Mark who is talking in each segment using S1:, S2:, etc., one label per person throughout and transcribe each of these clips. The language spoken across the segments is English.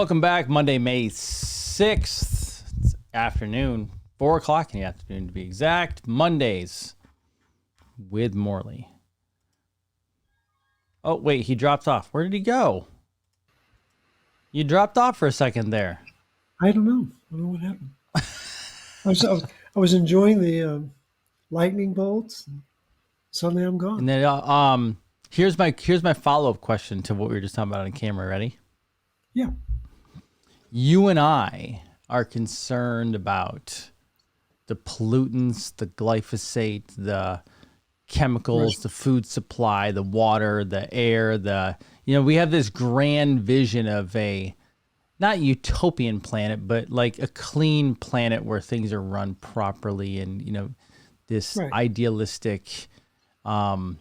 S1: welcome back. Monday, May 6th. It's afternoon, 4 o'clock in the afternoon to be exact. Mondays with Morley. Oh, wait, he dropped off. Where did he go? You dropped off for a second there.
S2: I don't know. I don't know what happened. I was enjoying the lightning bolts. And suddenly I'm gone.
S1: And then here's my follow-up question to what we were just talking about on camera. Ready?
S2: Yeah.
S1: You and I are concerned about the pollutants, the glyphosate, the chemicals, the food supply, the water, the air, we have this grand vision of a not utopian planet, but like a clean planet where things are run properly and, this idealistic, the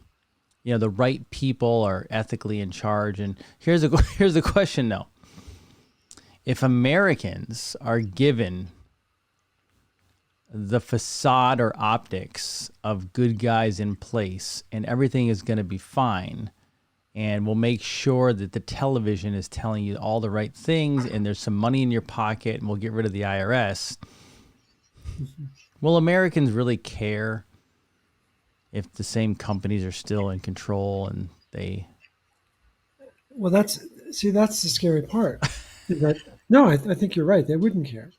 S1: right people are ethically in charge. And here's the question though. If Americans are given the facade or optics of good guys in place and everything is going to be fine, and we'll make sure that the television is telling you all the right things and there's some money in your pocket and we'll get rid of the IRS, will Americans really care if the same companies are still in control and they...
S2: Well, that's the scary part. No, I think you're right. They wouldn't care.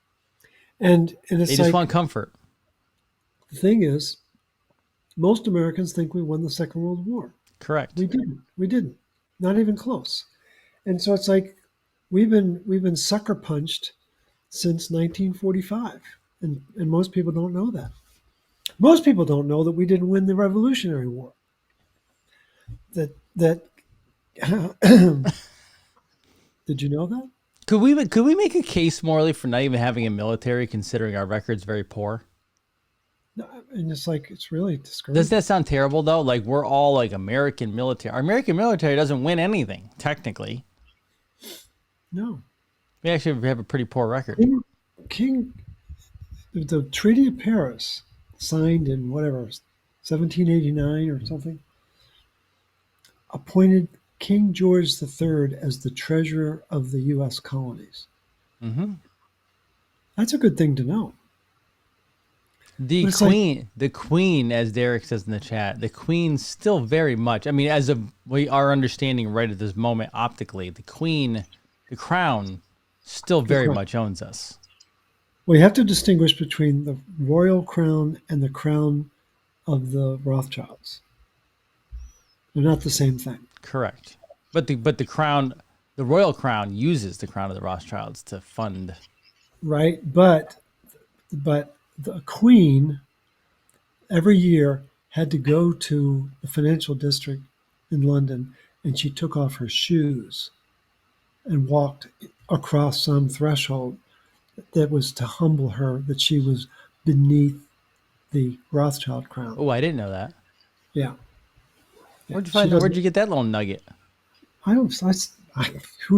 S2: And it's
S1: they just want comfort.
S2: The thing is, most Americans think we won the Second World War.
S1: Correct.
S2: We didn't. Not even close. And so it's like we've been sucker punched since 1945. And most people don't know that. Most people don't know that we didn't win the Revolutionary War. That did you know that?
S1: Could we make a case, Morley, for not even having a military, considering our record's very poor?
S2: No, and it's really discouraging.
S1: Does that sound terrible though? Like we're all like American military. Our American military doesn't win anything technically.
S2: No,
S1: we actually have a pretty poor record.
S2: The Treaty of Paris, signed in 1789 or something, appointed King George III as the treasurer of the U.S. colonies.
S1: Mm-hmm. That's
S2: a good thing to know.
S1: The queen, as Derek says in the chat, the queen's still very much, as of our understanding right at this moment optically, the crown still very much owns us.
S2: Well, you have to distinguish between the royal crown and the crown of the Rothschilds. They're not the same thing.
S1: Correct. But the crown, the royal crown uses the crown of the Rothschilds to fund.
S2: Right. But the queen every year had to go to the financial district in London, and she took off her shoes and walked across some threshold that was to humble her, that she was beneath the Rothschild crown.
S1: Oh, I didn't know that.
S2: Yeah.
S1: Where'd you get that little nugget?
S2: Who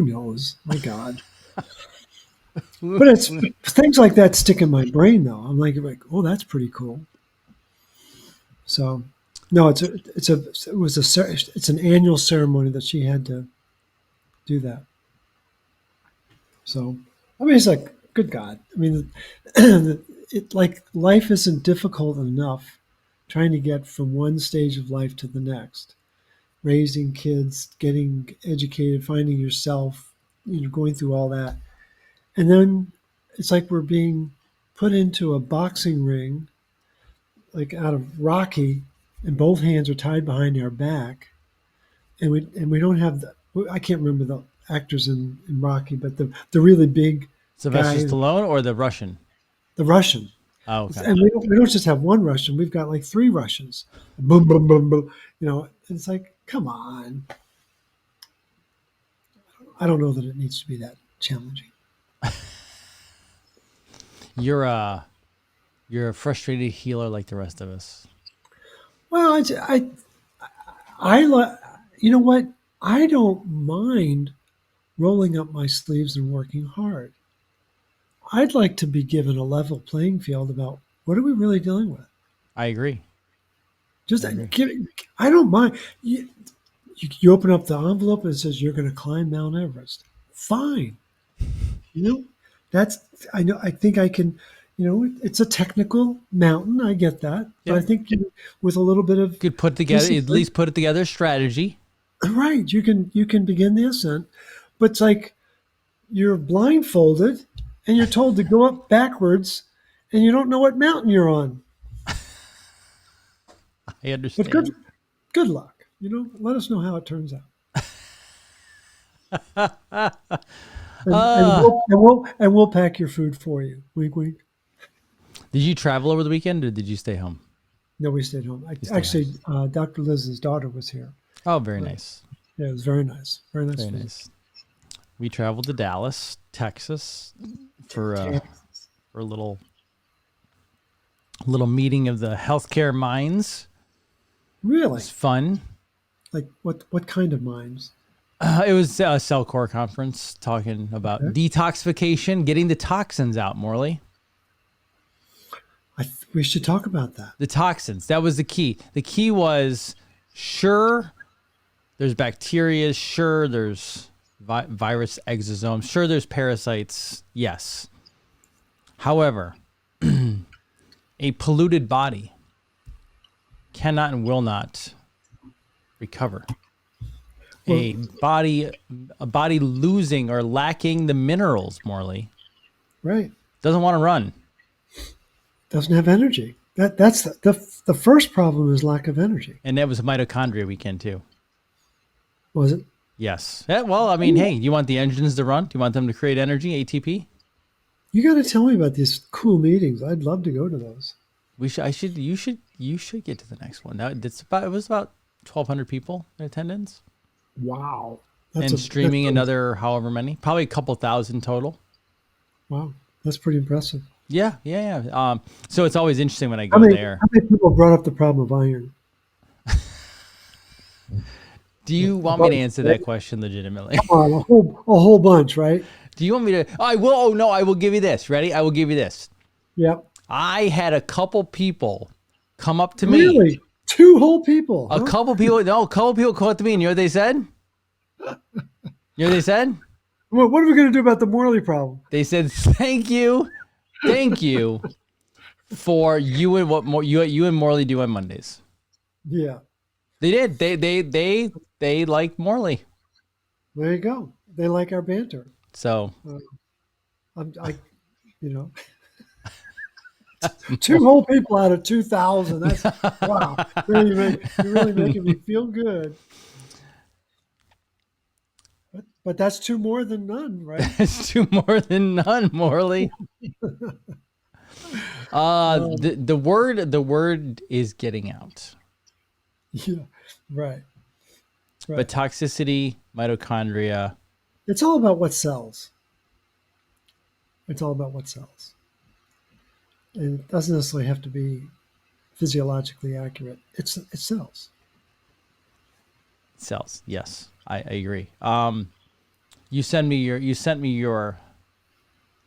S2: knows? My God. But it's things like that stick in my brain, though. I'm like, oh, that's pretty cool. So, no, it's an annual ceremony that she had to do that. So, it's like, good God. Life isn't difficult enough trying to get from one stage of life to the next. Raising kids, getting educated, finding yourself, going through all that. And then it's like we're being put into a boxing ring, like out of Rocky, and both hands are tied behind our back. And we don't have I can't remember the actors in Rocky, but the really big
S1: Sylvester Stallone or the Russian?
S2: The Russian.
S1: Oh, okay.
S2: And we don't just have one Russian. We've got like 3 Russians. Boom, boom, boom, boom. And it's like, come on. I don't know that it needs to be that challenging.
S1: You're a frustrated healer like the rest of us.
S2: Well, you know what? I don't mind rolling up my sleeves and working hard. I'd like to be given a level playing field about what are we really dealing with.
S1: I agree.
S2: I don't mind. You open up the envelope and it says you're going to climb Mount Everest. Fine. You know, that's, I know, I think I can, it's a technical mountain. I get that. But I
S1: Yep.
S2: think with a little bit of
S1: Could put together, at
S2: discipline,
S1: least put it together strategy.
S2: right, you can begin the ascent. But it's like you're blindfolded and you're told to go up backwards and you don't know what mountain you're on.
S1: I
S2: But good
S1: understand.
S2: good luck. Let us know how it turns out. And
S1: Uh,
S2: we'll pack your food for you. Wink, wink.
S1: did you travel over the weekend or did you stay home?
S2: No, we stayed home.
S1: You stayed home.
S2: Actually, Dr. Liz's daughter was here.
S1: Oh, very
S2: Uh,
S1: nice.
S2: yeah, it was very nice. Very nice
S1: Very
S2: food.
S1: nice. We traveled to Dallas, Texas for a little meeting of the healthcare minds. It
S2: Really?
S1: was fun.
S2: Like what kind of minds?
S1: It was a cell core conference talking about
S2: Okay.
S1: detoxification, getting the toxins out, Morley.
S2: We should talk about that.
S1: The toxins. That was the key. The key was sure, there's bacteria. Sure, there's virus exosomes. Sure, there's parasites. Yes. However, a polluted body cannot and will not recover.
S2: Well,
S1: A body losing or lacking the minerals, Morley,
S2: right.
S1: doesn't want to run.
S2: Doesn't have energy. That's the first problem is lack of energy.
S1: And that was a mitochondria weekend too.
S2: Was it?
S1: Yes. Yeah, well, I mean, hey, you want the engines to run? Do you want them to create energy, ATP?
S2: You got to tell me about these cool meetings. I'd love to go to those.
S1: You should get to the next one. Now, it was about 1,200 people in attendance
S2: Wow.
S1: and streaming another however many, probably a couple thousand total.
S2: Wow. That's pretty impressive.
S1: Yeah. So it's always interesting when I
S2: How
S1: go
S2: many,
S1: there.
S2: how many people brought up the problem of iron?
S1: Do you want me to answer that question legitimately?
S2: Come on, a whole bunch, right?
S1: Do you want me to? I will. Oh no, I will give you this. Ready? I will give you this.
S2: Yep.
S1: I had a couple people come up to me.
S2: Really? Two whole people.
S1: A
S2: Huh?
S1: couple people come up to me, and you know what they said? You know what they said?
S2: What are we going to do about the Morley problem?
S1: They said, "Thank you for you and you and Morley do on Mondays."
S2: Yeah.
S1: They did. They like Morley.
S2: There you go. They like our banter.
S1: So
S2: I, you know, two whole people out of 2,000. That's wow. You're really making me feel good. But that's two more than none, right?
S1: it's two more than none, Morley. The word is getting out.
S2: Yeah. Right.
S1: But toxicity, mitochondria.
S2: It's all about what sells. It's all about what sells. And it doesn't necessarily have to be physiologically accurate. It sells.
S1: Cells. Yes, I agree. You sent me your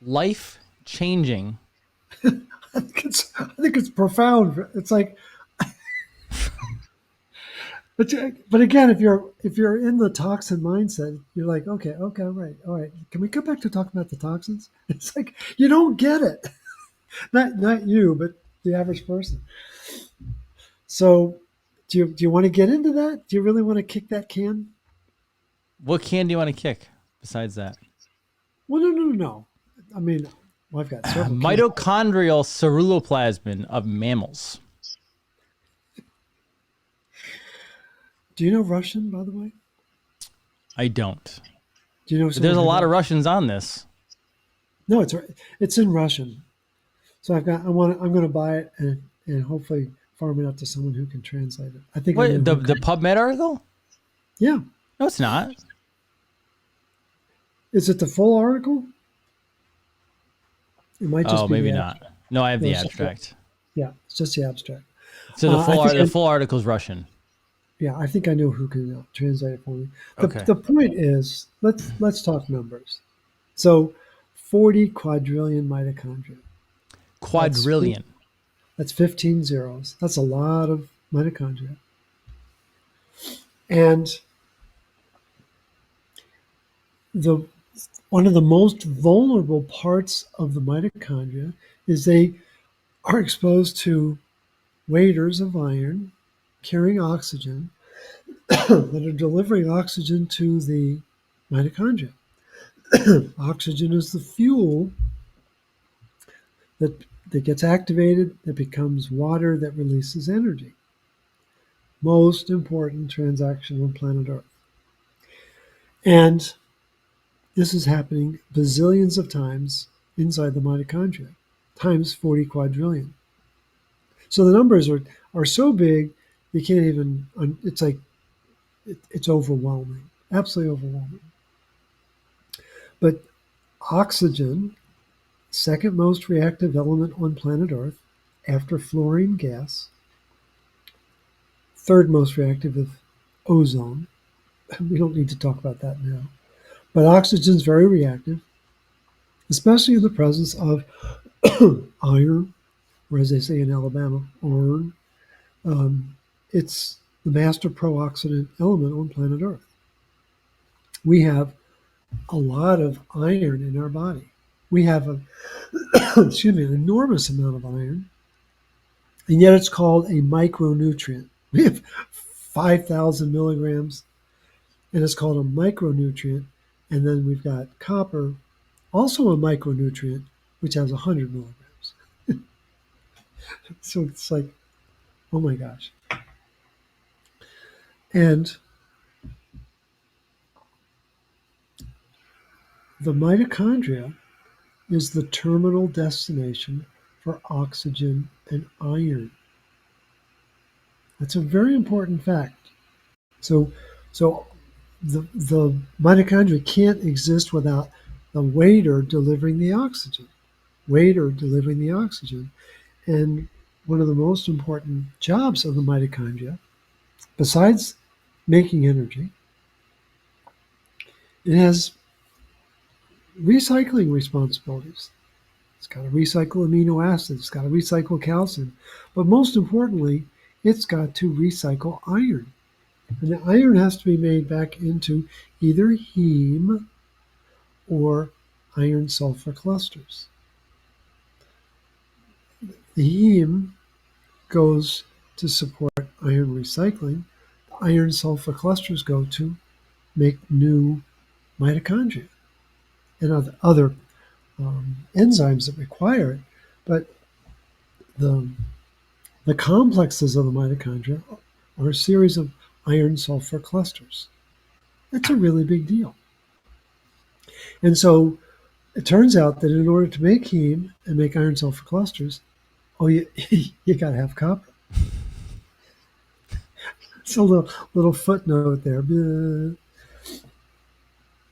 S1: life changing.
S2: I think it's profound. It's like, but again, if you're in the toxin mindset, you're like, okay, all right. Can we come back to talking about the toxins? It's like you don't get it. Not you, but the average person. So, do you want to get into that? Do you really want to kick that can?
S1: What can do you want to kick besides that?
S2: Well, no. I mean, I've got several.
S1: Mitochondrial ceruloplasmin of mammals.
S2: Do you know Russian, by the way?
S1: I don't.
S2: Do you know?
S1: But there's a lot of Russians on this.
S2: No, it's in Russian. So I'm going to buy it and hopefully farm it out to someone who can translate it. I think
S1: What the PubMed article?
S2: Yeah.
S1: No, it's not.
S2: Is it the full article? It might just be
S1: maybe not. No, I have the abstract.
S2: Yeah, it's just the abstract.
S1: So the full article is Russian.
S2: Yeah, I think I know who can translate it for me.
S1: Okay.
S2: The point is, let's talk numbers. So, 40 quadrillion mitochondria.
S1: Quadrillion.
S2: That's 15 zeros. That's a lot of mitochondria. And One of the most vulnerable parts of the mitochondria is they are exposed to waders of iron carrying oxygen that are delivering oxygen to the mitochondria. Oxygen is the fuel that gets activated, that becomes water, that releases energy. Most important transaction on planet Earth. And this is happening bazillions of times inside the mitochondria, times 40 quadrillion. So the numbers are so big, you can't even, it's like, it's overwhelming, absolutely overwhelming. But oxygen, second most reactive element on planet Earth after fluorine gas, third most reactive is ozone. We don't need to talk about that now. But oxygen is very reactive, especially in the presence of iron, or as they say in Alabama, iron. It's the master pro-oxidant element on planet Earth. We have a lot of iron in our body. We have an enormous amount of iron, and yet it's called a micronutrient. We have 5,000 milligrams, and it's called a micronutrient. And then we've got copper, also a micronutrient, which has 100 milligrams. So it's like, oh my gosh. And the mitochondria is the terminal destination for oxygen and iron. That's a very important fact. So the mitochondria can't exist without the waiter delivering the oxygen. Waiter delivering the oxygen. And one of the most important jobs of the mitochondria, besides making energy, it has recycling responsibilities. It's got to recycle amino acids, it's got to recycle calcium, but most importantly, it's got to recycle iron. And the iron has to be made back into either heme or iron sulfur clusters. The heme goes to support iron recycling. The iron sulfur clusters go to make new mitochondria and other enzymes that require it. But the complexes of the mitochondria are a series of iron sulfur clusters. That's a really big deal. And so it turns out that in order to make heme and make iron sulfur clusters, you got to have copper. It's a little footnote there. And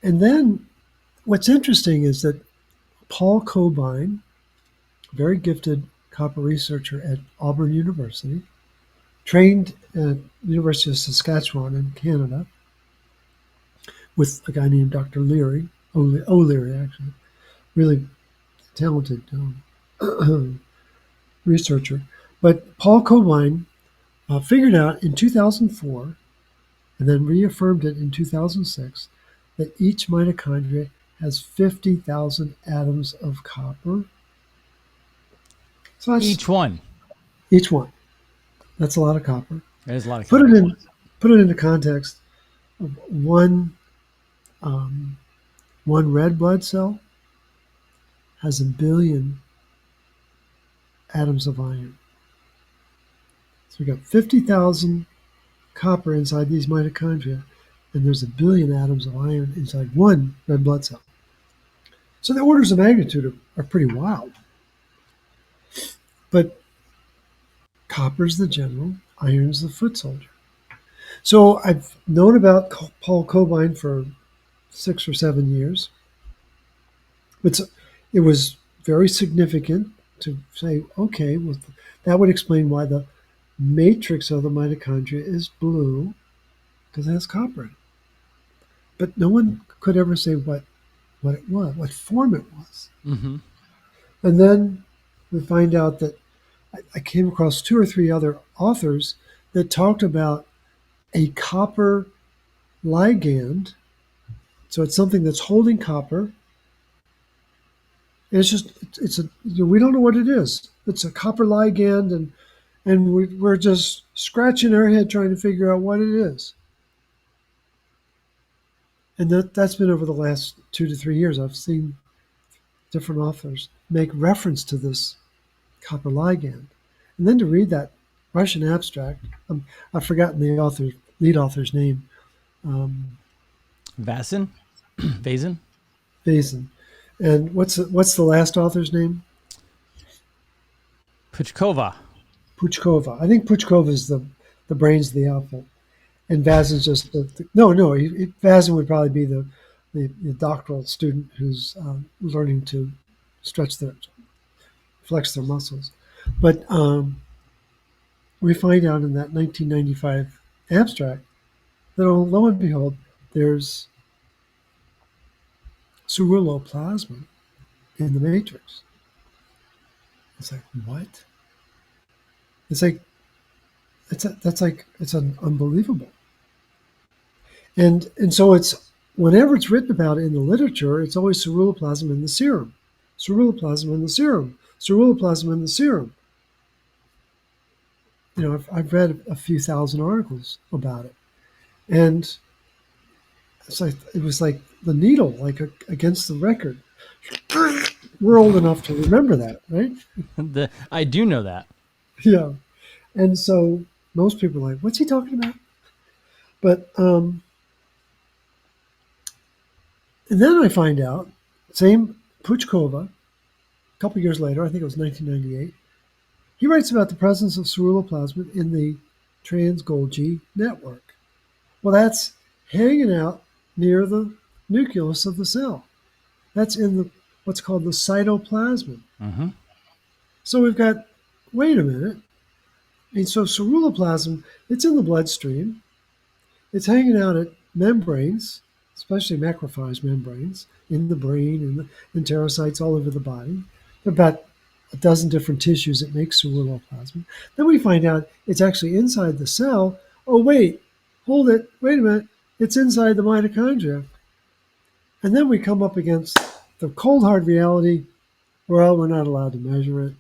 S2: then what's interesting is that Paul Cobain, a very gifted copper researcher at Auburn University, trained at University of Saskatchewan in Canada with a guy named Dr. O'Leary, actually, really talented researcher. But Paul Cobain figured out in 2004, and then reaffirmed it in 2006, that each mitochondria has 50,000 atoms of copper. So that's
S1: Each one.
S2: Each one. That's a lot of copper.
S1: That is a lot of
S2: Put
S1: copper.
S2: it into context of one red blood cell has 1 billion atoms of iron. So we've got 50,000 copper inside these mitochondria, and there's 1 billion atoms of iron inside one red blood cell. So the orders of magnitude are pretty wild. But copper's the general, iron's the foot soldier. So I've known about Paul Cobain for 6 or 7 years. It was very significant to say, okay, well, that would explain why the matrix of the mitochondria is blue, because it has copper in it. But no one could ever say what it was, what form it was.
S1: Mm-hmm.
S2: And then we find out that I came across 2 or 3 other authors that talked about a copper ligand. So it's something that's holding copper And it's a we don't know what it is. It's a copper ligand, and we're just scratching our head trying to figure out what it is. And that's been over the last 2 to 3 years. I've seen different authors make reference to this copper ligand, and then to read that Russian abstract. I've forgotten the lead author's name.
S1: Vasin? Vasin?
S2: Vason. And what's the last author's name?
S1: Puchkova.
S2: Puchkova. I think Puchkova is the brains of the outfit, and Vazin's just no. Vazin would probably be the doctoral student who's learning to flex their muscles. But we find out in that 1995 abstract that, lo and behold, there's ceruloplasmin in the matrix. It's like, what? It's like it's unbelievable. And so it's whenever it's written about in the literature, it's always ceruloplasmin in the serum, ceruloplasmin in the serum, ceruloplasmin in the serum. I've read a few thousand articles about it, and it was like the needle, like against the record. We're old enough to remember that, right?
S1: I do know that.
S2: Yeah, and so most people are like, "What's he talking about?" But and then I find out, same Puchkova, a couple years later, I think it was 1998. He writes about the presence of ceruloplasmin in the trans-Golgi network. Well, that's hanging out near the nucleus of the cell. That's in what's called the cytoplasm.
S1: Mm-hmm.
S2: So we've got, wait a minute. And so ceruloplasm, it's in the bloodstream. It's hanging out at membranes, especially macrophage membranes, in the brain and the enterocytes all over the body. There are about a dozen different tissues that make ceruloplasmin. Then we find out it's actually inside the cell. Oh, wait, hold it, wait a minute. It's inside the mitochondria. And then we come up against the cold hard reality, well, we're not allowed to measure it.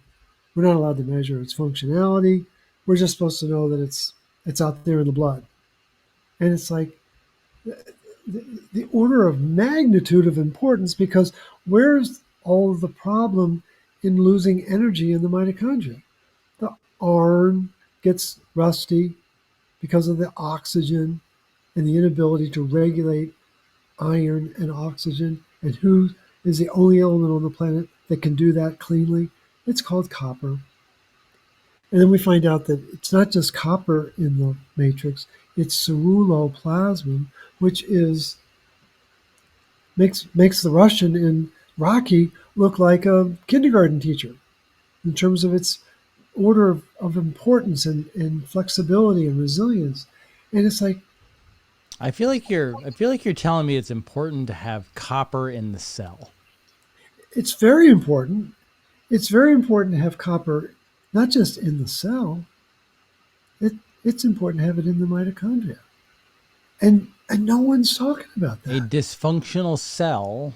S2: We're not allowed to measure its functionality. We're just supposed to know that it's out there in the blood. And it's like the order of magnitude of importance, because where's all of the problem in losing energy in the mitochondria? The iron gets rusty because of the oxygen and the inability to regulate iron and oxygen. And who is the only element on the planet that can do that cleanly? It's called copper. And then we find out that it's not just copper in the matrix, it's ceruloplasmin, which makes the Russian in Rocky look like a kindergarten teacher in terms of its order of importance and flexibility and resilience. And it's like,
S1: I feel like you're telling me it's important to have copper in the cell.
S2: it's very important. It's very important to have copper, not just in the cell. It's important to have it in the mitochondria. And no one's talking about
S1: A
S2: that.
S1: dysfunctional cell.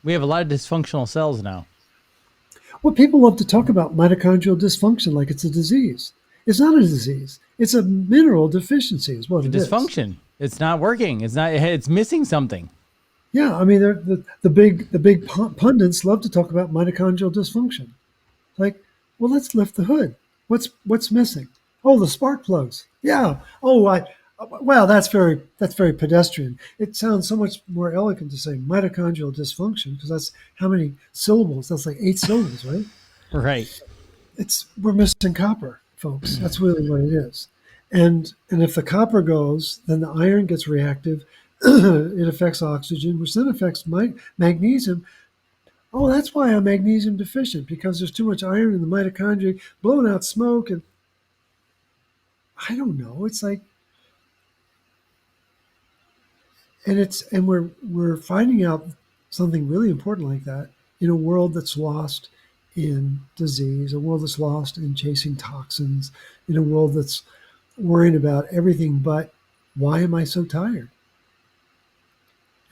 S1: We have a lot of dysfunctional cells now.
S2: Well, people love to talk about mitochondrial dysfunction like it's a disease. It's not a disease. It's a mineral deficiency is what it is.
S1: Dysfunction. It's not working. It's missing something.
S2: Yeah, I mean, the big pundits love to talk about mitochondrial dysfunction. Like, well, let's lift the hood. What's missing? Oh, the spark plugs. Yeah. Oh, well, that's very pedestrian. It sounds so much more elegant to say mitochondrial dysfunction, because that's how many syllables? That's like 8 syllables, right?
S1: Right.
S2: We're missing copper, folks. That's really what it is. And if the copper goes, then the iron gets reactive. It affects oxygen, which then affects magnesium. Oh, that's why I'm magnesium deficient, because there's too much iron in the mitochondria, blowing out smoke. And I don't know. It's like, and we're finding out something really important like that in a world that's lost in disease, a world that's lost in chasing toxins, in a world that's worrying about everything but why am I so tired?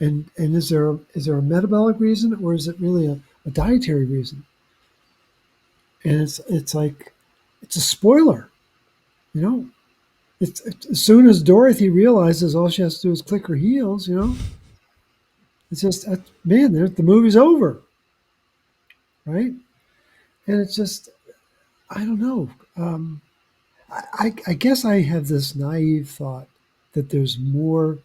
S2: And is there a metabolic reason, or is it really a dietary reason? And it's like it's a spoiler, you know. It's as soon as Dorothy realizes all she has to do is click her heels, it's just man, the movie's over, right? And it's just I don't know. I guess I have this naive thought that there's more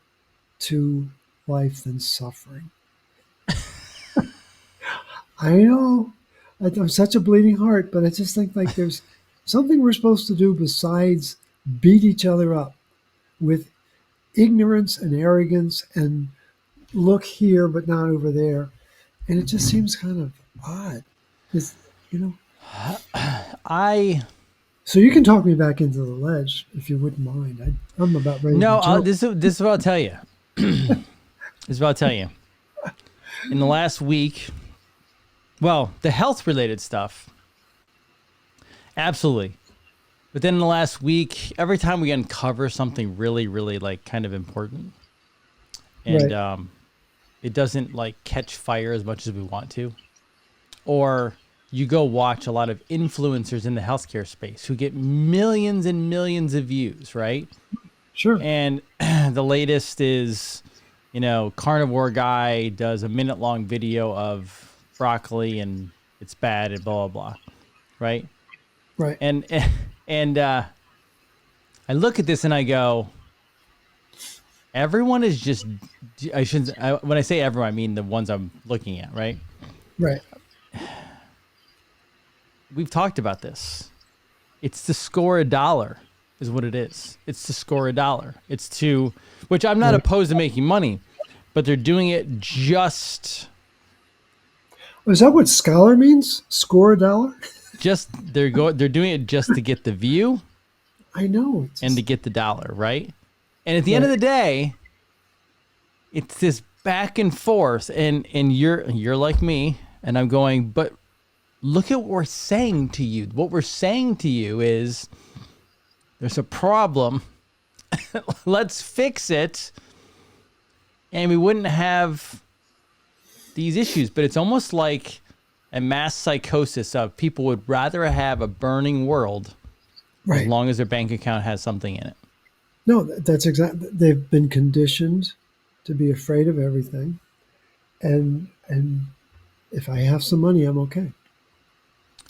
S2: to life than suffering. I know I'm such a bleeding heart, but I just think like there's something we're supposed to do besides beat each other up with ignorance and arrogance and look here but not over there. And it just seems kind of odd. Is you know.
S1: I
S2: So you can talk me back into the ledge if you wouldn't mind. I'm about ready to
S1: no.
S2: jump.
S1: This is what I'll tell you. This is what I'll tell you. In the last week, well, the health related stuff, absolutely. But then in the last week, every time we uncover something really, really like kind of important, and
S2: Right.
S1: it doesn't like catch fire as much as we want to, or you go watch a lot of influencers in the healthcare space who get millions and millions of views, right?
S2: Sure.
S1: And the latest is, carnivore guy does a minute long video of broccoli and it's bad and blah, blah, blah, right?
S2: Right.
S1: And, and I look at this and I go, everyone is just, when I say everyone, I mean the ones I'm looking at, right?
S2: Right.
S1: We've talked about this. It's to score a dollar is what it is. It's to score a dollar. It's to, which I'm not
S2: Right.
S1: opposed to making money, but they're doing it just,
S2: Is that what scholar means? Score a dollar?
S1: they're doing it just to get the view
S2: I know. It's
S1: and to
S2: just,
S1: get the dollar, right? And at the end of
S2: right.
S1: the day, it's this back and forth, and you're like me, and I'm going, but look at what we're saying to you. What we're saying to you is there's a problem. Let's fix it. And we wouldn't have these issues. But it's almost like a mass psychosis of people would rather have a burning world as
S2: Right.
S1: long as their bank account has something in it.
S2: No, that's exactly. They've been conditioned to be afraid of everything, and if I have some money, I'm okay.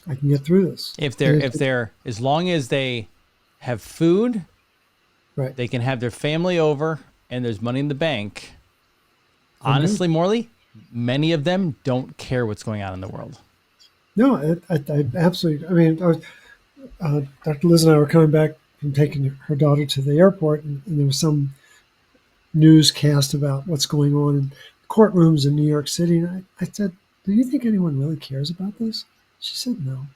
S2: I can get through this.
S1: If
S2: And
S1: they're as long as they have food,
S2: right,
S1: they can have their family over and there's money in the bank.
S2: I'm good.
S1: Honestly, Morley, many of them don't care what's going on in the world.
S2: No, I absolutely. I mean, Dr. Liz and I were coming back from taking her daughter to the airport, and there was some newscast about what's going on in courtrooms in New York City. And I said, "Do you think anyone really cares about this?" She said, "No."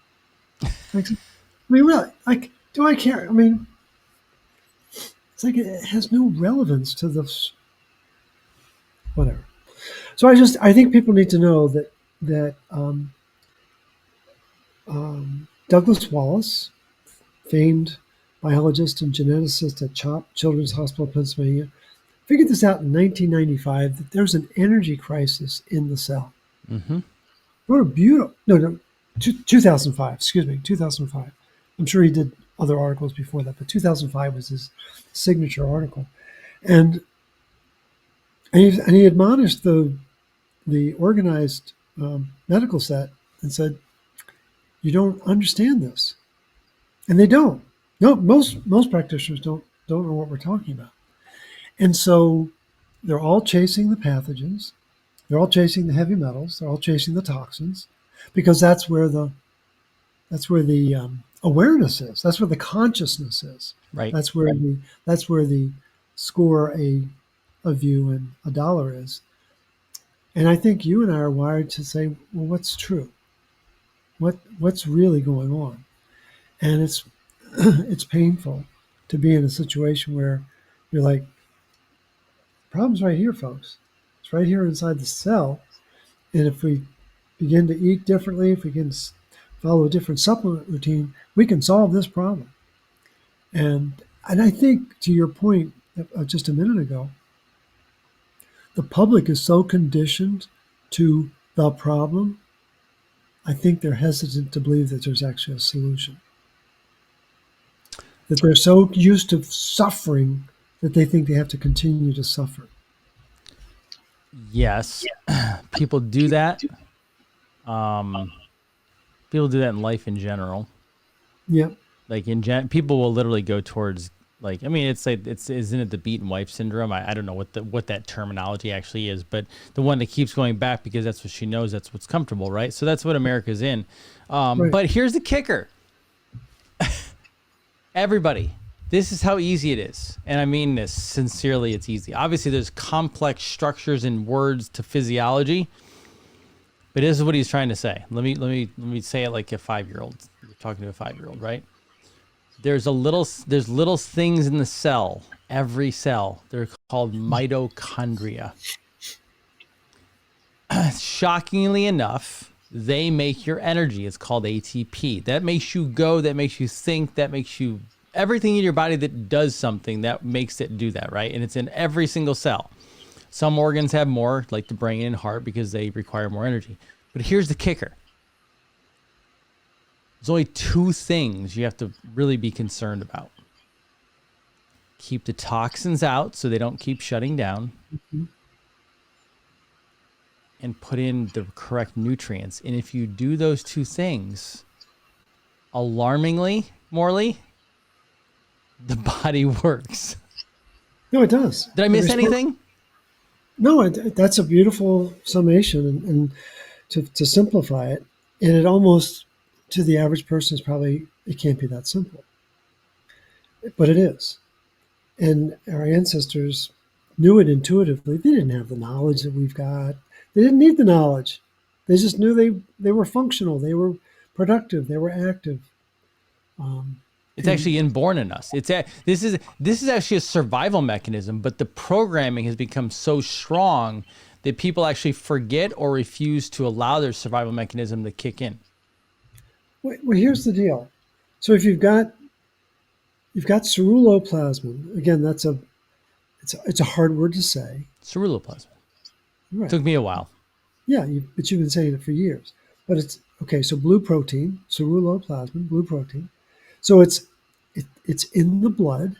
S2: I said, I mean, really, like, do I care? I mean, it's like it has no relevance to this, whatever. So I think people need to know that Douglas Wallace, famed biologist and geneticist at CHOP, Children's Hospital of Pennsylvania, figured this out in 1995 that there's an energy crisis in the cell.
S1: Mm-hmm.
S2: What a beautiful, no, 2005, excuse me, 2005. I'm sure he did other articles before that, but 2005 was his signature article. And, and he admonished the organized medical set and said, you don't understand this. And they don't. No, most practitioners don't know what we're talking about. And so they're all chasing the pathogens. They're all chasing the heavy metals. They're all chasing the toxins, because that's where the awareness is. That's where the consciousness is.
S1: Right.
S2: That's where the score a view and a dollar is. And I think you and I are wired to say, well, what's true? What's really going on? And it's it's painful to be in a situation where you're like, problem's right here, folks. It's right here inside the cell. And if we begin to eat differently, if we can follow a different supplement routine, we can solve this problem. And I think to your point just a minute ago, The public is so conditioned to the problem, I think they're hesitant to believe that there's actually a solution. That they're so used to suffering that they think they have to continue to suffer.
S1: Yes, people do that. People do that in life in general.
S2: Yep.
S1: Like people will literally go towards, like, I mean, it's like, isn't it the beaten wife syndrome? I don't know what that terminology actually is, but the one that keeps going back because that's what she knows, that's what's comfortable, right? So that's what America's in.
S2: Right.
S1: But here's the kicker. Everybody, this is how easy it is. And I mean this sincerely, it's easy. Obviously, there's complex structures and words to physiology, but this is what he's trying to say. Let me say it like a 5-year-old. You're talking to a 5-year-old, right? There's little things in the cell, every cell. They're called mitochondria. Shockingly enough, they make your energy. It's called ATP. That makes you go, that makes you think, that makes you everything in your body that does something, that makes it do that, right? And it's in every single cell. Some organs have more, like the brain and heart, because they require more energy. But here's the kicker. There's only 2 things you have to really be concerned about. Keep the toxins out so they don't keep shutting down.
S2: Mm-hmm.
S1: And put in the correct nutrients. And if you do those 2 things, alarmingly, Morley, the body works.
S2: No, it does.
S1: Did I miss anything?
S2: No, that's a beautiful summation. And to simplify it, and it almost, to the average person, is probably, it can't be that simple. But it is. And our ancestors knew it intuitively. They didn't have the knowledge that we've got. They didn't need the knowledge. They just knew they were functional. They were productive. They were active.
S1: It's actually inborn in us. This is actually a survival mechanism, but the programming has become so strong that people actually forget or refuse to allow their survival mechanism to kick in.
S2: Well, here's the deal. So if you've got ceruloplasmin, again, it's a hard word to say.
S1: Ceruloplasmin.
S2: Right.
S1: Took me a while.
S2: Yeah, but you've been saying it for years. But it's okay. So blue protein, ceruloplasmin, blue protein. So it's in the blood,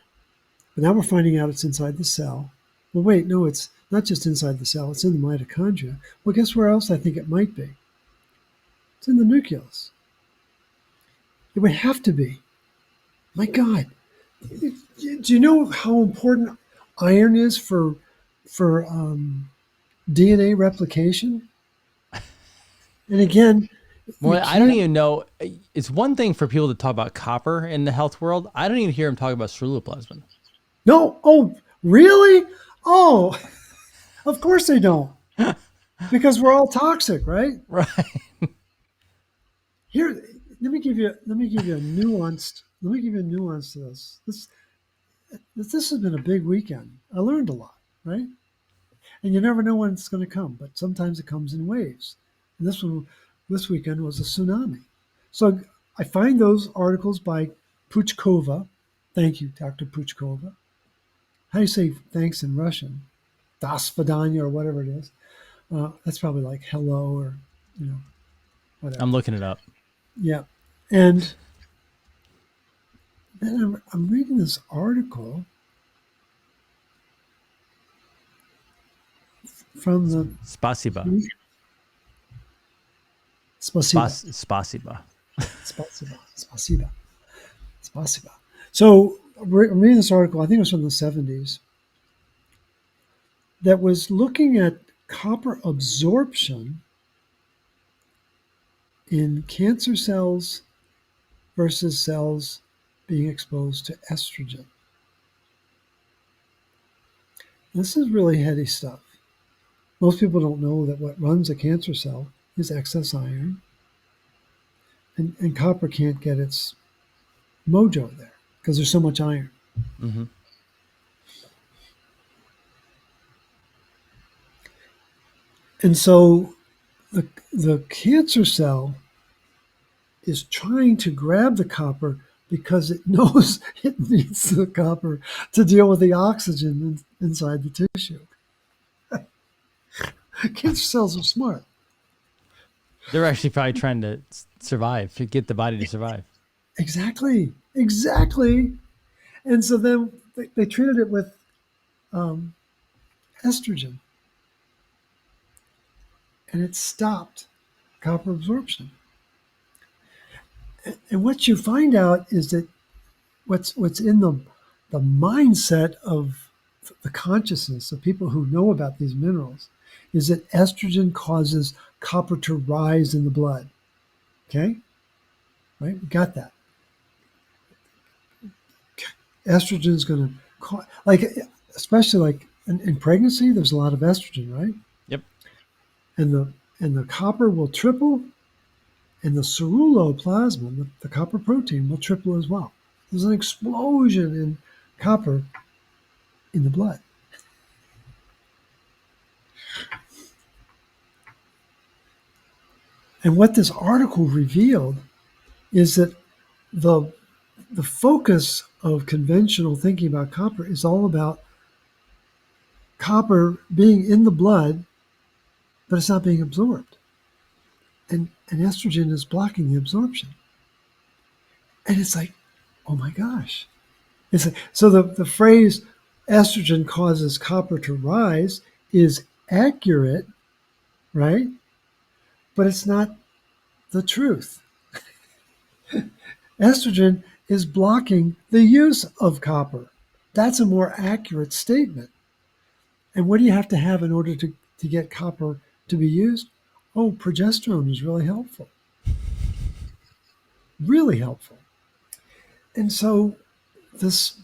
S2: but now we're finding out it's inside the cell. Well, wait, no, it's not just inside the cell. It's in the mitochondria. Well, guess where else I think it might be? It's in the nucleus. It would have to be. My God, do you know how important iron is for DNA replication? And again,
S1: Well, I don't even know. It's one thing for people to talk about copper in the health world. I don't even hear them talk about ceruloplasmin.
S2: No. Oh, really? Oh, of course they don't. Because we're all toxic, right?
S1: Right.
S2: Here, let me give you a nuanced to this. This has been a big weekend. I learned a lot, right? And you never know when it's going to come, but sometimes it comes in waves. And this weekend was a tsunami. So I find those articles by Puchkova. Thank you, Dr. Puchkova. How do you say thanks in Russian? Das Vidanya or whatever it is. That's probably like hello or, whatever.
S1: I'm looking it up.
S2: Yeah. And then I'm reading this article from the
S1: Spasiba.
S2: Spasiba. So I'm reading this article, I think it was from the 70s, that was looking at copper absorption in cancer cells versus cells being exposed to estrogen. This is really heady stuff. Most people don't know that what runs a cancer cell is excess iron, and copper can't get its mojo there because there's so much iron.
S1: Mm-hmm.
S2: And so the cancer cell is trying to grab the copper because it knows it needs the copper to deal with the oxygen inside the tissue. Cancer cells are smart.
S1: They're actually probably trying to survive, to get the body to survive.
S2: Exactly. Exactly. And so then they treated it with um, estrogen, and it stopped copper absorption. And what you find out is that what's in the mindset of the consciousness of people who know about these minerals is that estrogen causes copper to rise in the blood. Okay, right? We got that. Estrogen is going to like, especially like in pregnancy. There's a lot of estrogen, right?
S1: Yep.
S2: And the copper will triple, and the ceruloplasmin, the copper protein, will triple as well. There's an explosion in copper in the blood. And what this article revealed is that the the focus of conventional thinking about copper is all about copper being in the blood, but it's not being absorbed. And estrogen is blocking the absorption. And it's like, oh my gosh. It's like, so the phrase estrogen causes copper to rise is accurate, right? But it's not the truth. Estrogen is blocking the use of copper. That's a more accurate statement. And what do you have to have in order to get copper to be used? Oh, progesterone is really helpful. Really helpful. And so this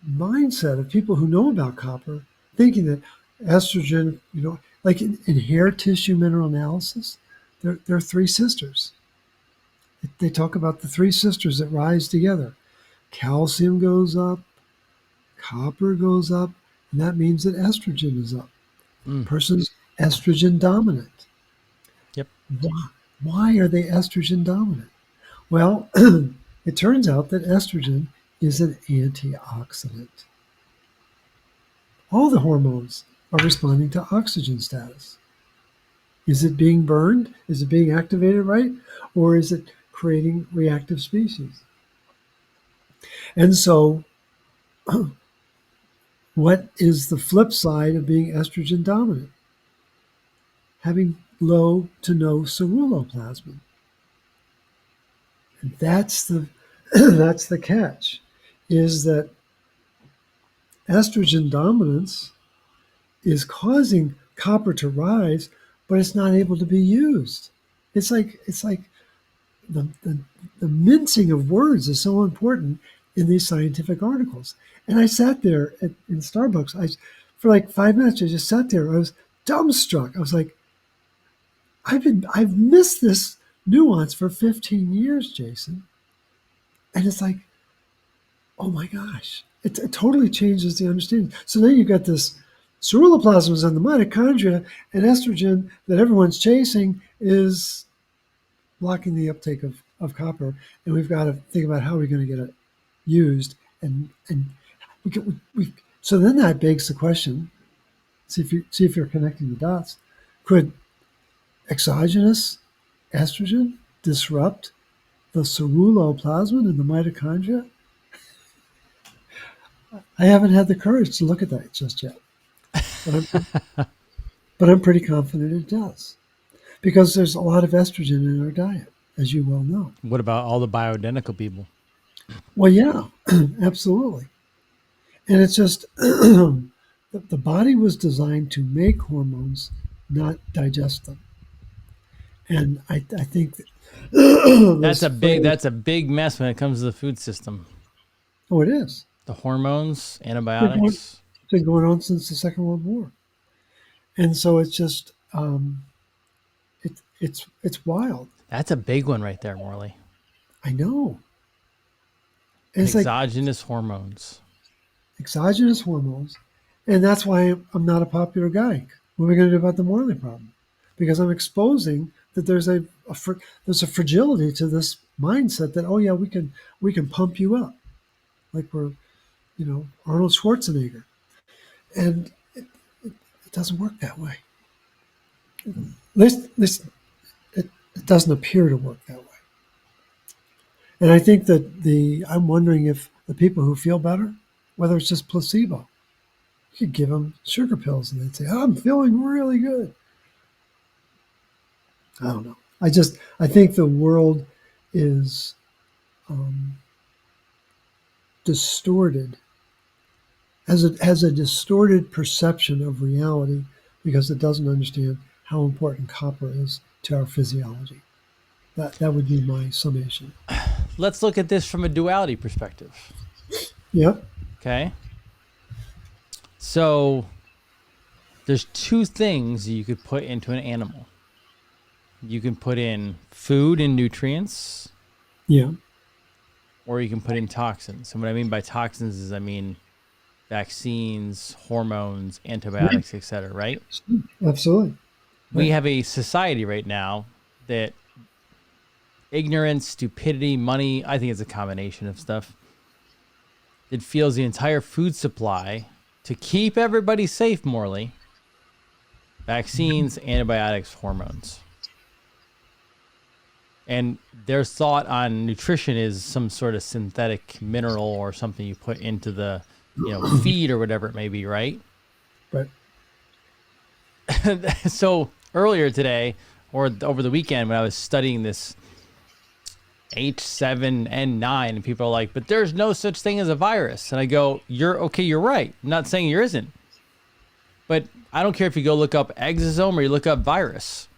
S2: mindset of people who know about copper, thinking that estrogen, like in hair tissue mineral analysis, there are three sisters. They talk about the three sisters that rise together. Calcium goes up, copper goes up, and that means that estrogen is up.
S1: Mm.
S2: Person's estrogen dominant.
S1: Yep.
S2: Why are they estrogen dominant? Well, it turns out that estrogen is an antioxidant. All the hormones are responding to oxygen status. Is it being burned? Is it being activated right? Or is it creating reactive species? And so, what is the flip side of being estrogen dominant? Having low to no ceruloplasmin. And that's the that's the catch, is that estrogen dominance is causing copper to rise, but it's not able to be used. It's like the the mincing of words is so important in these scientific articles. And I sat there in Starbucks. For like 5 minutes, I just sat there. I was dumbstruck. I was like, I've missed this nuance for 15 years, Jason. And it's like, oh my gosh, it totally changes the understanding. So now you've got this ceruloplasmin in the mitochondria, and estrogen that everyone's chasing is blocking the uptake of copper. And we've got to think about how we're going to get it used. And so then that begs the question, see if you're connecting the dots. Could exogenous estrogen disrupt the ceruloplasmin in the mitochondria? I haven't had the courage to look at that just yet, but I'm pretty confident it does, because there's a lot of estrogen in our diet, as you well know.
S1: What about all the bioidentical people?
S2: Well, yeah, absolutely. And it's just the body was designed to make hormones, not digest them. And I think that
S1: That's a big mess when it comes to the food system.
S2: oh, it is.
S1: The hormones,
S2: It's
S1: antibiotics.
S2: been going on since the Second World War, and so it's just it's wild.
S1: That's a big one right there, Morley.
S2: I know. And it's like
S1: Exogenous hormones.
S2: exogenous hormones, and that's why I'm not a popular guy. What are we going to do about the Morley problem? Because I'm exposing that there's there's a fragility to this mindset that, oh yeah, we can pump you up like we're Arnold Schwarzenegger, and it doesn't work that way. This it doesn't appear to work that way. And I think that I'm wondering if the people who feel better, whether it's just placebo, you could give them sugar pills and they'd say, oh, I'm feeling really good. I don't know. I think the world is distorted, has a distorted perception of reality because it doesn't understand how important copper is to our physiology. That would be my summation.
S1: Let's look at this from a duality perspective.
S2: Yep.
S1: Okay. So there's two things you could put into an animal. You can put in food and nutrients,
S2: Yeah.
S1: or you can put in toxins. And what I mean by toxins is, I mean vaccines, hormones, antibiotics, etc., right?
S2: Absolutely.
S1: We have a society right now that ignorance, stupidity, money, I think it's a combination of stuff, it feels the entire food supply to keep everybody safe, Morley, vaccines, antibiotics, hormones. And their thought on nutrition is some sort of synthetic mineral or something you put into the, feed or whatever it may be, right?
S2: Right.
S1: So earlier today, or over the weekend, when I was studying this H7N9, and people are like, but there's no such thing as a virus. And I go, you're right. I'm not saying there isn't. But I don't care if you go look up exosome or you look up virus.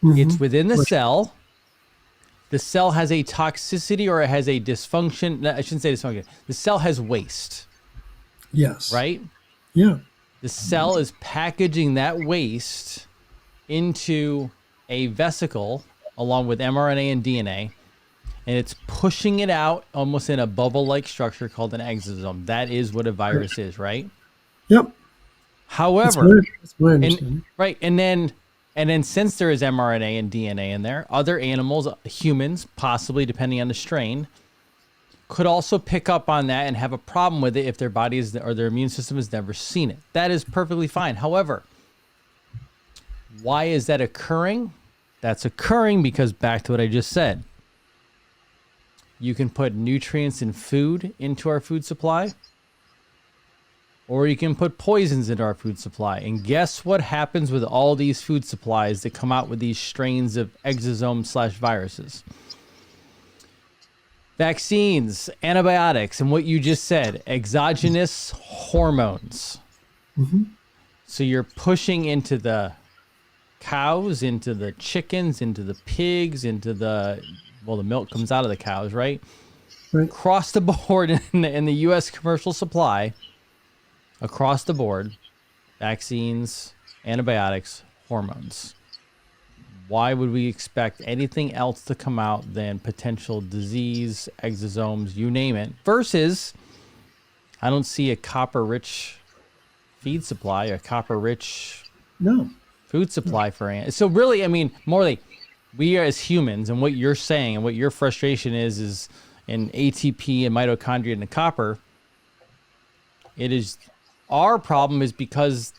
S1: Mm-hmm. It's within the cell. The cell has a toxicity or it has a dysfunction. I shouldn't say dysfunction. The cell has waste.
S2: Yes.
S1: Right?
S2: Yeah.
S1: The cell is packaging that waste into a vesicle along with mRNA and DNA, and it's pushing it out almost in a bubble-like structure called an exosome. That is what a virus is, right?
S2: Yep.
S1: However,
S2: that's my understanding.
S1: And then since there is mRNA and DNA in there, other animals, humans, possibly depending on the strain, could also pick up on that and have a problem with it if their bodies or their immune system has never seen it. That is perfectly fine. However, why is that occurring? That's occurring because, back to what I just said, you can put nutrients and food into our food supply, or you can put poisons into our food supply. And guess what happens with all these food supplies that come out with these strains of exosomes/viruses? Vaccines, antibiotics, and what you just said, exogenous hormones.
S2: Mm-hmm.
S1: So you're pushing into the cows, into the chickens, into the pigs, into the milk comes out of the cows, right?
S2: Right.
S1: Across the board in the U.S. commercial supply, across the board, vaccines, antibiotics, hormones. Why would we expect anything else to come out than potential disease, exosomes, you name it, versus I don't see a copper-rich feed supply, a copper-rich food supply for ants. So really, I mean, Morley, we are as humans, and what you're saying and what your frustration is in ATP and mitochondria and the copper, it is our problem is because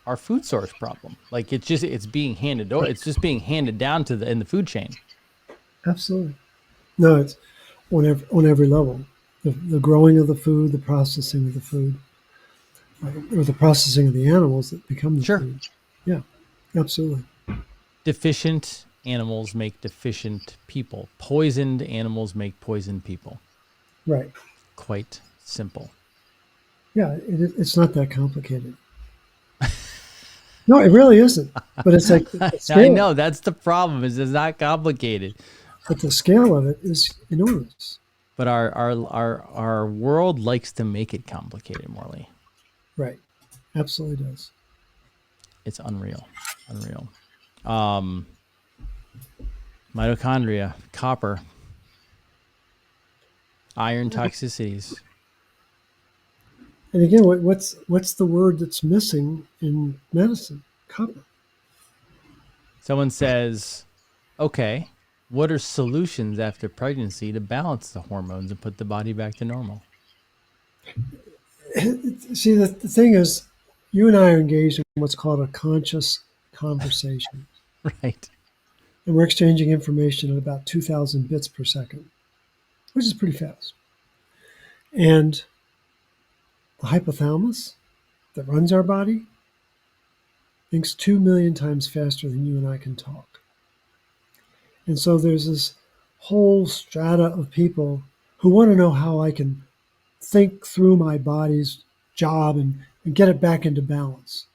S1: our food source problem. Like it's being handed over. It's just being handed down in the food chain.
S2: Absolutely. No, it's on every level. The growing of the food, the processing of the food, or the processing of the animals that become the food. Yeah, absolutely.
S1: Deficient animals make deficient people. Poisoned animals make poisoned people.
S2: Right.
S1: Quite simple.
S2: Yeah, it's not that complicated. No, it really isn't. But it's like
S1: I know that's the problem. Is it's not complicated.
S2: But the scale of it is enormous.
S1: But our world likes to make it complicated, Morley.
S2: Right. Absolutely does.
S1: It's unreal. Mitochondria, copper, iron toxicities.
S2: And again, what's the word that's missing in medicine? Copper.
S1: Someone says, okay, what are solutions after pregnancy to balance the hormones and put the body back to normal?
S2: See, the thing is, you and I are engaged in what's called a conscious conversation.
S1: Right.
S2: And we're exchanging information at about 2,000 bits per second, which is pretty fast. And the hypothalamus that runs our body thinks 2 million times faster than you and I can talk. And so there's this whole strata of people who want to know how I can think through my body's job and get it back into balance.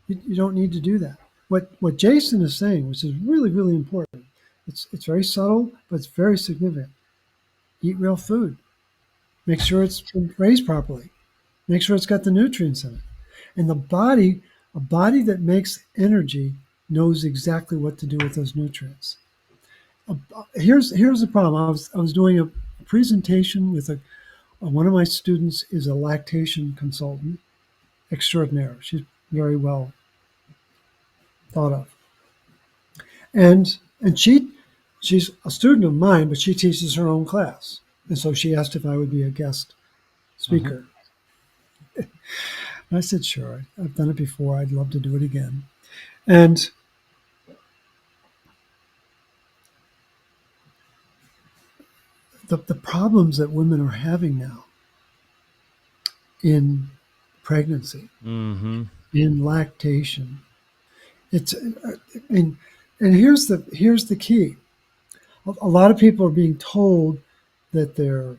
S2: You don't need to do that. What Jason is saying, which is really, really important, it's very subtle, but it's very significant. Eat real food. Make sure it's been raised properly. Make sure it's got the nutrients in it. And a body that makes energy knows exactly what to do with those nutrients. Here's the problem. I was doing a presentation with one of my students is a lactation consultant extraordinaire. She's very well thought of, and she's a student of mine, but she teaches her own class, and so she asked if I would be a guest speaker. And I said, sure. I've done it before. I'd love to do it again. And the problems that women are having now in pregnancy, in lactation, it's and here's the key. A lot of people are being told that a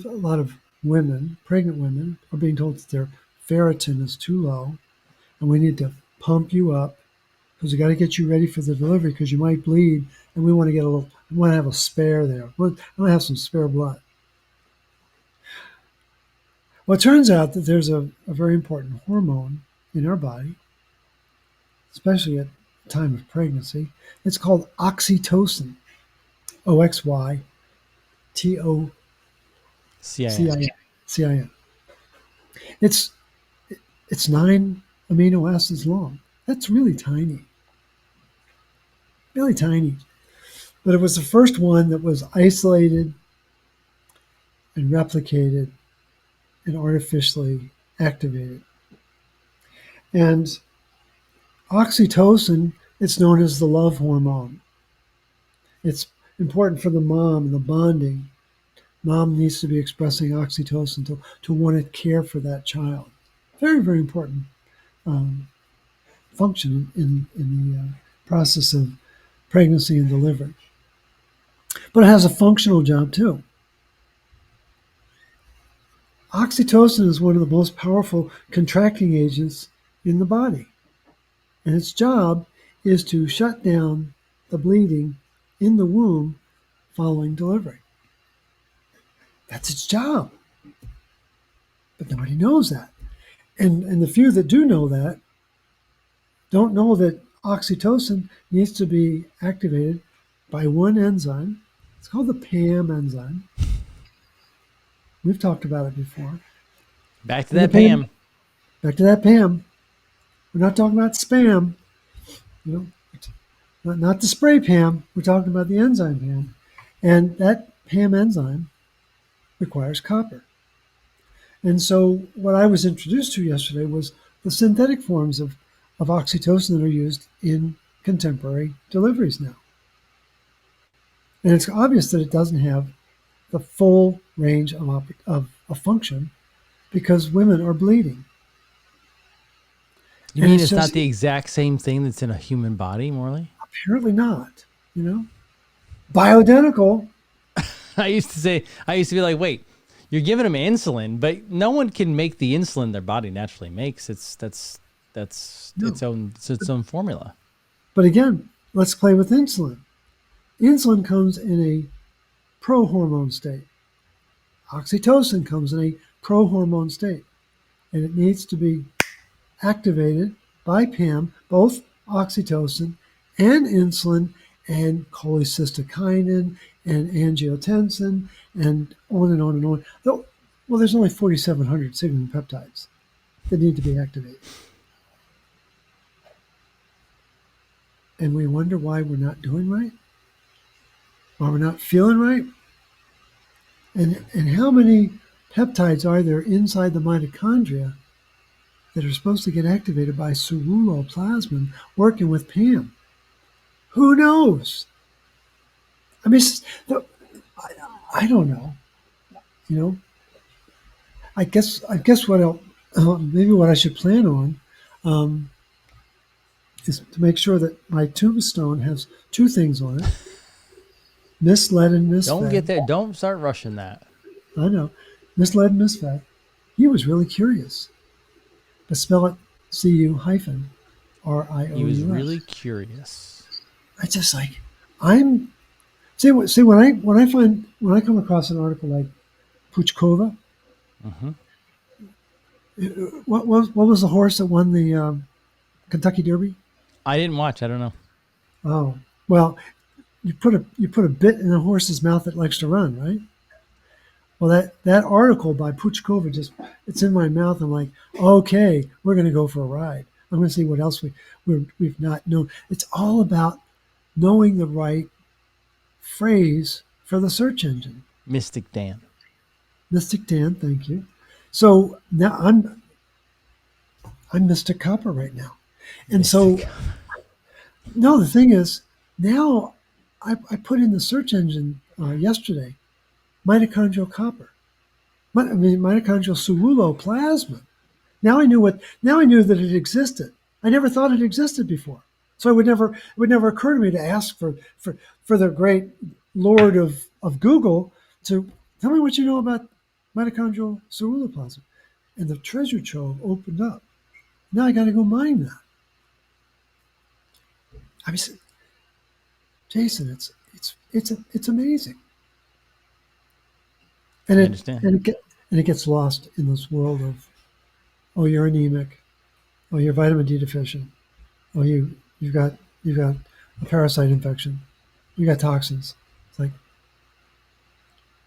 S2: lot of women, pregnant women, are being told that their ferritin is too low, and we need to pump you up because we got to get you ready for the delivery because you might bleed, and we want to have a spare there. We want to have some spare blood. Well, it turns out that there's a very important hormone in our body, especially at the time of pregnancy. It's called oxytocin, OXYTOCIN. It's 9 amino acids long. That's really tiny. Really tiny. But it was the first one that was isolated and replicated and artificially activated. And oxytocin, it's known as the love hormone. It's important for the mom, the bonding. Mom needs to be expressing oxytocin to want to care for that child. Very, very important function in the process of pregnancy and delivery. But it has a functional job too. Oxytocin is one of the most powerful contracting agents in the body. And its job is to shut down the bleeding in the womb following delivery. That's its job. But nobody knows that. And the few that do know that don't know that oxytocin needs to be activated by one enzyme. It's called the PAM enzyme. We've talked about it before.
S1: Back to that PAM.
S2: Back to that PAM. We're not talking about spam. Not the spray PAM. We're talking about the enzyme PAM. And that PAM enzyme requires copper. And so what I was introduced to yesterday was the synthetic forms of oxytocin that are used in contemporary deliveries now. And it's obvious that it doesn't have the full range of function because women are bleeding.
S1: You mean it's not the exact same thing that's in a human body, Morley?
S2: Apparently not, Bioidentical.
S1: I used to be like, wait, you're giving them insulin, but no one can make the insulin their body naturally makes. That's its own formula.
S2: But again, let's play with insulin. Insulin comes in a pro-hormone state. Oxytocin comes in a pro-hormone state. And it needs to be activated by PAM, both oxytocin and insulin and cholecystokinin and angiotensin and on and on and on. Well, there's only 4,700 signaling peptides that need to be activated. And we wonder why we're not doing right, why we're not feeling right. And how many peptides are there inside the mitochondria that are supposed to get activated by ceruloplasmin working with PAM? Who knows? I mean, I don't know. You know, I guess what maybe what I should plan on um, is to make sure that my tombstone has two things on it: misled and
S1: Don't get
S2: misfed.
S1: there. Don't start rushing that.
S2: I know, misled and misfed. He was really curious. But spell it CU hyphen
S1: He was
S2: RIOUS.
S1: really curious.
S2: I just like I'm see when I come across an article like Puchkova.
S1: Hmm.
S2: What was the horse that won the Kentucky Derby?
S1: I didn't watch. I don't know.
S2: Oh, well, you put a bit in a horse's mouth that likes to run, right? Well, that article by Puchkova just it's in my mouth. I'm like, okay, we're going to go for a ride. I'm going to see what else we've not known. It's all about knowing the right phrase for the search engine.
S1: Mystic Dan.
S2: Mystic Dan, thank you. So now I'm Mystic Copper right now, and so
S1: Mystic.
S2: no, the thing is now I put in the search engine yesterday mitochondrial copper. Mitochondrial ceruloplasmin. Now I knew that it existed. I never thought it existed before. So it would never occur to me to ask for the great Lord of Google to tell me what you know about mitochondrial ceruloplasmin. And the treasure trove opened up. Now I got to go mine that. I mean, Jason, it's amazing, and
S1: I
S2: it
S1: understand.
S2: and it gets lost in this world of, oh, you're anemic, oh, you're vitamin D deficient, oh, you've got a parasite infection, you got toxins. It's like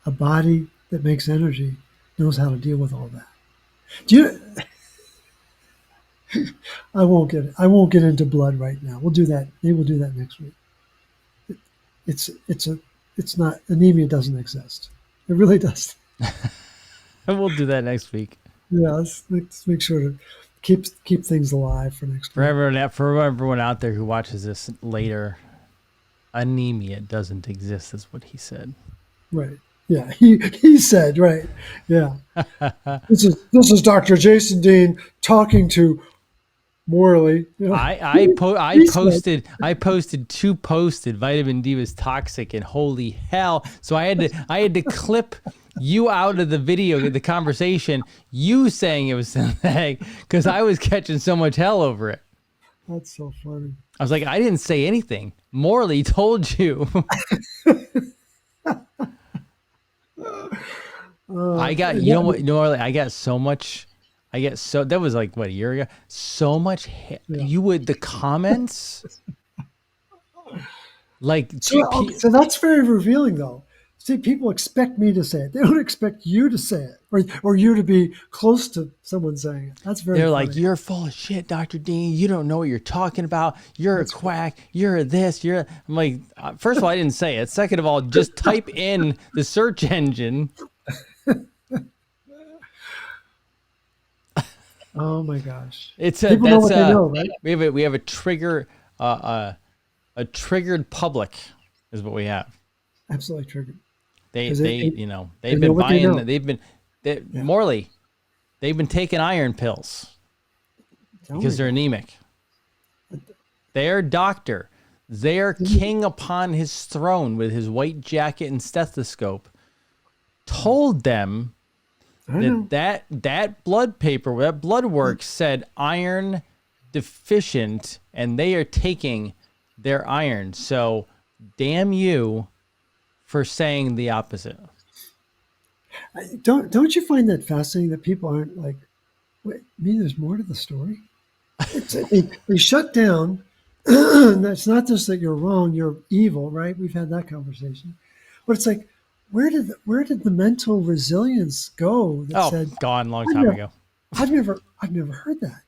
S2: a body that makes energy knows how to deal with all that. Do you? I won't get into blood right now. We'll do that. Maybe we'll do that next week. It's not anemia doesn't exist. It really does.
S1: We'll do that next week.
S2: Yeah, let's make sure to keep things alive for next
S1: For
S2: week.
S1: everyone out there who watches this later, anemia doesn't exist, is what he said.
S2: Right. Yeah. He said, right. Yeah. This is Dr. Jason Dean talking to Morley. You know, he said,
S1: I posted 2 posts that vitamin D was toxic, and holy hell! So I had to clip you out of the video, the conversation, you saying it was synthetic, because I was catching so much hell over it.
S2: that's so funny.
S1: I was like, I didn't say anything. Morley told you. I got, you know what, Morley, I got so much. That was like, what, a year ago? So much, the comments, like,
S2: So that's very revealing, though. See, people expect me to say it. They don't expect you to say it, or you to be close to someone saying it. That's very
S1: they're
S2: funny.
S1: like, you're full of shit, Dr. Dean. You don't know what you're talking about. You're a quack. You're a this. I'm like, first of all, I didn't say it. Second of all, just type in the search engine.
S2: Oh my gosh!
S1: It's
S2: People know what they know, right?
S1: We have a trigger, a triggered public is what we have.
S2: Absolutely triggered.
S1: They've
S2: they
S1: been
S2: know
S1: buying.
S2: what they know.
S1: Morley, they've been taking iron pills because they're anemic. Their doctor, their king upon his throne with his white jacket and stethoscope, told them that blood paper, that blood work said iron deficient, and they are taking their iron. So damn you for saying the opposite.
S2: Don't you find that fascinating that people aren't like, wait, there's more to the story? They shut down. It's not just that you're wrong, you're evil, right? We've had that conversation. But it's like, where did the mental resilience go that said,
S1: gone a long time ago.
S2: I've never heard that.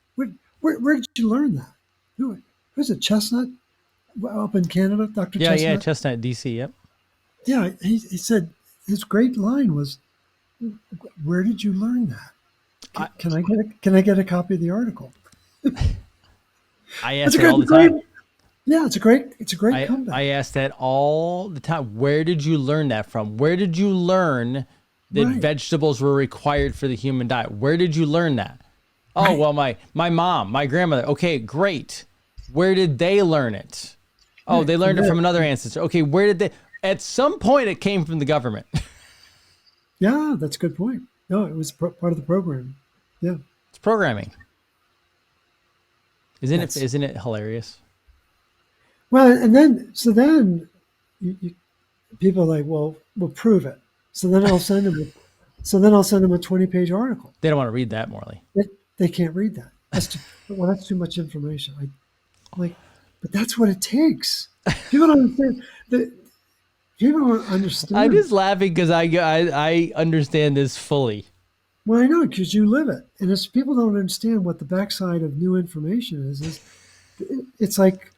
S2: Where did you learn that? Who's it, Chestnut up in Canada, Dr. Chestnut?
S1: Yeah, Chestnut, DC, yep.
S2: Yeah, he said his great line was, where did you learn that? Can I get a copy of the article?
S1: I ask it all the time.
S2: Yeah, it's a great
S1: I
S2: comeback.
S1: ask that all the time. Where did you learn that from? Where did you learn that
S2: Right,
S1: vegetables were required for the human diet? Where did you learn that? Oh,
S2: right.
S1: well, my mom, my grandmother. Okay, great. Where did they learn it? Oh,
S2: Right.
S1: they learned it from another
S2: Genetic.
S1: ancestor. Okay, where did they? At some point, it came from the government.
S2: Yeah, that's a good point. No, it was part of the program. Yeah,
S1: It's programming, isn't it?
S2: that's
S1: Isn't it hilarious?
S2: well. And then you, people are like, well, we'll prove it. So then I'll send them. So then I'll send them a 20-page article.
S1: They don't want to read that, Morley.
S2: They can't read that. That's too much information. I'm like, but that's what it takes. People don't understand. The, People don't
S1: I'm
S2: understand.
S1: just laughing because I understand this fully.
S2: Well, I know because you live it, and it's people don't understand what the backside of new information is. It's like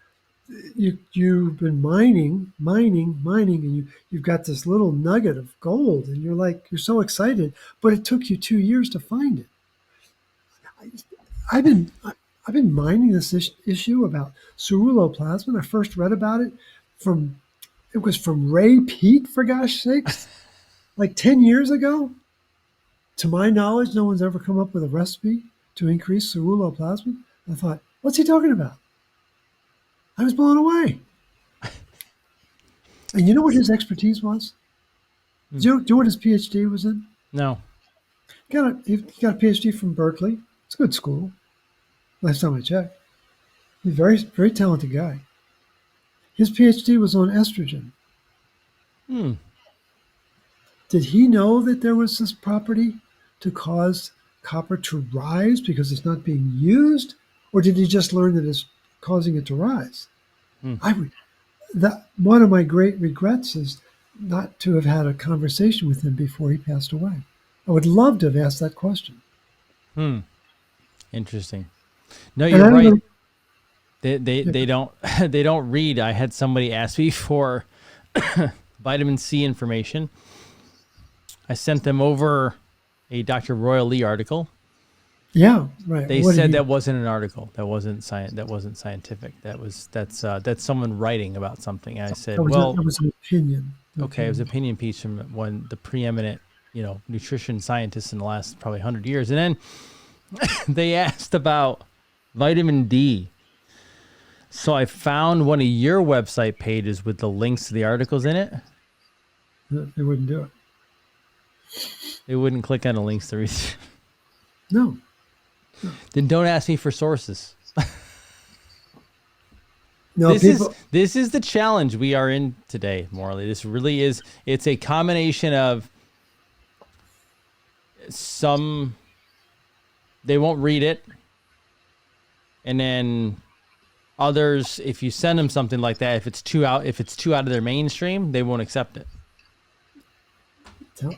S2: you've been mining, and you've got this little nugget of gold, and you're so excited, but it took you 2 years to find it. I've been I've been mining this issue about ceruloplasmin. I first read about it from it was from Ray Peat, for gosh sakes, like 10 years ago. To my knowledge, no one's ever come up with a recipe to increase ceruloplasmin. I thought, what's he talking about? I was blown away. And you know what his expertise was? Do you know what his PhD was in?
S1: No.
S2: He got a PhD from Berkeley. It's a good school. Last time I checked. He's a very talented guy. His PhD was on estrogen.
S1: Hmm.
S2: Did he know that there was this property to cause copper to rise because it's not being used? Or did he just learn that it's causing it to rise?
S1: Hmm.
S2: I would that one of my great regrets is not to have had a conversation with him before he passed away. I would love to have asked that question.
S1: Hmm. Interesting. No,
S2: And
S1: you're
S2: I don't
S1: right.
S2: know.
S1: They don't they don't read. I had somebody ask me for vitamin C information. I sent them over a Dr. Royal Lee article.
S2: Yeah, right.
S1: They
S2: What did
S1: said
S2: he?
S1: that wasn't an article. That wasn't science. That wasn't scientific. That's someone writing about something. And I said, well,
S2: That was an opinion.
S1: okay, it was an
S2: Opinion.
S1: opinion piece from one the preeminent, nutrition scientists in the last probably 100 years. And then they asked about vitamin D. So I found one of your website pages with the links to the articles in it.
S2: They wouldn't do it.
S1: They wouldn't click on the links to read.
S2: No.
S1: Then don't ask me for sources.
S2: No.
S1: This is the challenge we are in today, Morley. This really is. It's a combination of some they won't read it, and then others, if you send them something like that, if it's too out of their mainstream, they won't accept it.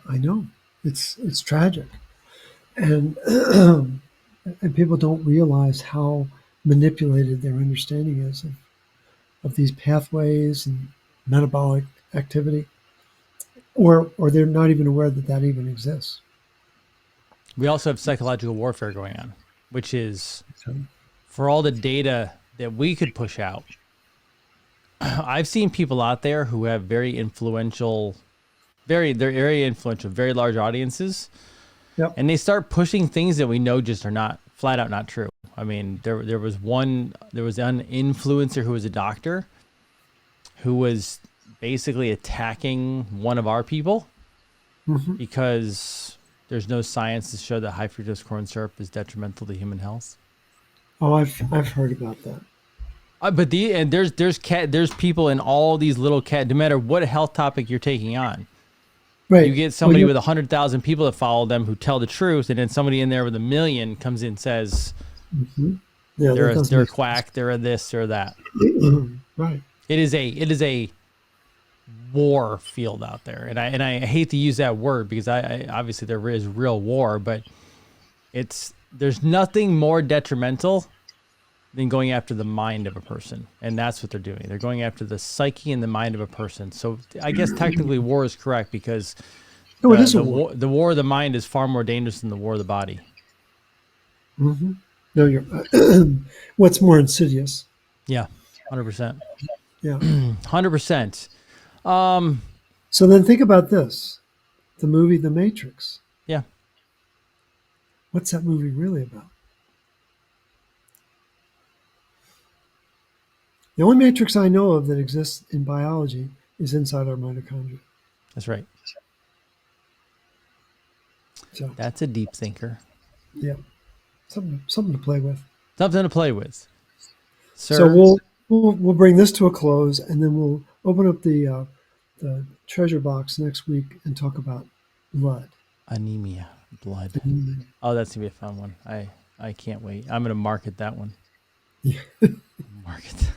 S2: I know. It's tragic, and and people don't realize how manipulated their understanding is of these pathways and metabolic activity, or they're not even aware that that even exists.
S1: We also have psychological warfare going on, which is
S2: So,
S1: for all the data that we could push out. I've seen people out there who have very influential, they're very influential, very large audiences,
S2: yep.
S1: and they start pushing things that we know just are not flat out not true. I mean, there was an influencer who was a doctor who was basically attacking one of our people
S2: Hmm.
S1: because there's no science to show that high fructose corn syrup is detrimental to human health.
S2: Oh, I've heard about that.
S1: But there's people in all these little no matter what health topic you're taking on. You
S2: Right.
S1: get
S2: Well,
S1: somebody with 100,000 people that follow them who tell the truth, and then somebody in there with 1 million comes in and says
S2: yeah, that does
S1: they're a
S2: make
S1: quack, they're a this, they're that.
S2: sense. Right.
S1: It is a war field out there, and I hate to use that word because I obviously there is real war, but there's nothing more detrimental than going after the mind of a person, and that's what they're doing. They're going after the psyche and the mind of a person. So I guess technically war is correct because
S2: No, it is a war.
S1: the war of the mind is far more dangerous than the war of the body.
S2: Hmm. No, you're. What's more insidious?
S1: Yeah. 100%.
S2: Yeah.
S1: 100%.
S2: So then think about this. The movie The Matrix.
S1: Yeah.
S2: What's that movie really about? The only matrix I know of that exists in biology is inside our mitochondria.
S1: That's right.
S2: So
S1: That's a deep thinker.
S2: yeah, something to play with.
S1: Something to play with. Sir,
S2: So we'll bring this to a close, and then we'll open up the treasure box next week and talk about blood.
S1: anemia, blood.
S2: And,
S1: Oh, that's going to be a fun one. I can't wait. I'm going to market that one.
S2: yeah.
S1: Market.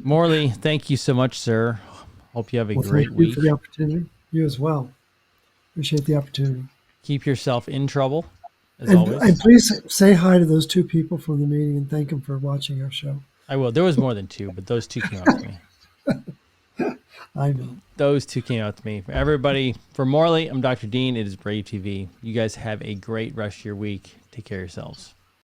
S1: Morley, thank you so much, sir. Hope you have a
S2: Well,
S1: great
S2: thank you
S1: week.
S2: for the opportunity. You as well. Appreciate the opportunity.
S1: Keep yourself in trouble, as
S2: And
S1: always.
S2: please say hi to those two people from the meeting and thank them for watching our show.
S1: I will. There was more than two, but those two came out to me.
S2: I know.
S1: Those two came out to me. For everybody, for Morley, I'm Dr. Dean. It is Brave TV. You guys have a great rest of your week. Take care of yourselves.